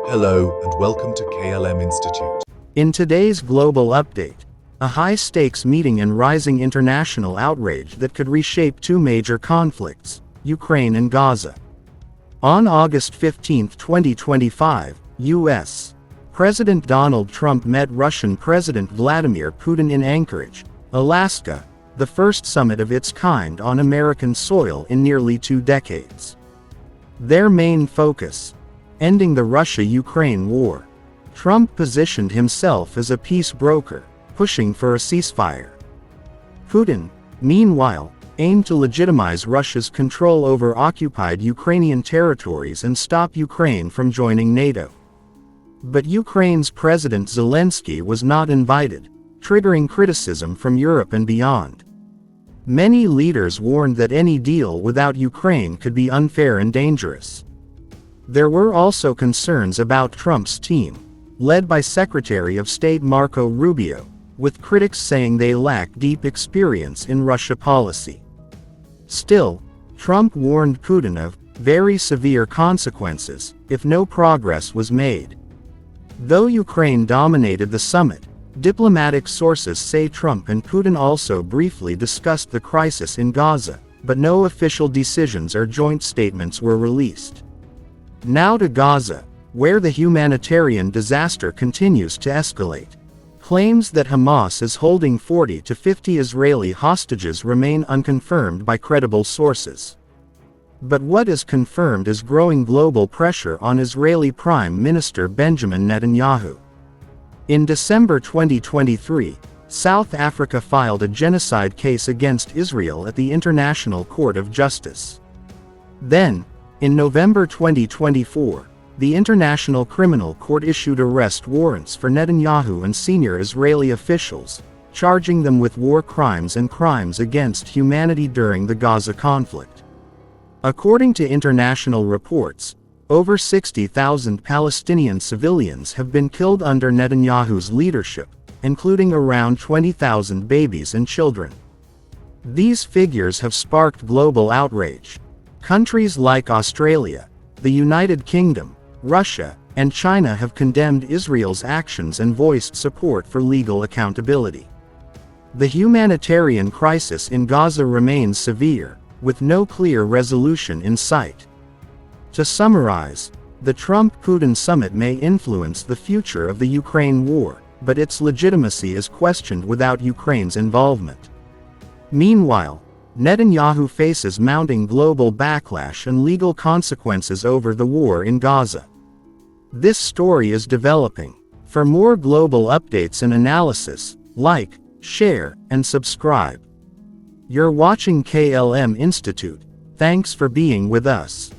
Hello and welcome to KLM Institute. In today's global update, a high-stakes meeting and rising international outrage that could reshape two major conflicts, Ukraine and Gaza. On August 15, 2025, U.S. President Donald Trump met Russian President Vladimir Putin in Anchorage, Alaska, the first summit of its kind on American soil in nearly 2 decades. Their main focus: ending the Russia-Ukraine war. Trump positioned himself as a peace broker, pushing for a ceasefire. Putin, meanwhile, aimed to legitimize Russia's control over occupied Ukrainian territories and stop Ukraine from joining NATO. But Ukraine's President Zelensky was not invited, triggering criticism from Europe and beyond. Many leaders warned that any deal without Ukraine could be unfair and dangerous. There were also concerns about Trump's team, led by Secretary of State Marco Rubio, with critics saying they lack deep experience in Russia policy. Still, Trump warned Putin of very severe consequences if no progress was made. Though Ukraine dominated the summit, diplomatic sources say Trump and Putin also briefly discussed the crisis in Gaza, but no official decisions or joint statements were released. Now to Gaza, where the humanitarian disaster continues to escalate. Claims that Hamas is holding 40 to 50 Israeli hostages remain unconfirmed by credible sources. But what is confirmed is growing global pressure on Israeli Prime Minister Benjamin Netanyahu. In December 2023, South Africa filed a genocide case against Israel at the International Court of Justice. Then, in November 2024, the International Criminal Court issued arrest warrants for Netanyahu and senior Israeli officials, charging them with war crimes and crimes against humanity during the Gaza conflict. According to international reports, over 60,000 Palestinian civilians have been killed under Netanyahu's leadership, including around 20,000 babies and children. These figures have sparked global outrage. Countries like Australia, the United Kingdom, Russia, and China have condemned Israel's actions and voiced support for legal accountability. The humanitarian crisis in Gaza remains severe, with no clear resolution in sight. To summarize, the Trump-Putin summit may influence the future of the Ukraine war, but its legitimacy is questioned without Ukraine's involvement. Meanwhile, Netanyahu faces mounting global backlash and legal consequences over the war in Gaza. This story is developing. For more global updates and analysis, like, share, and subscribe. You're watching KLM Institute. Thanks for being with us.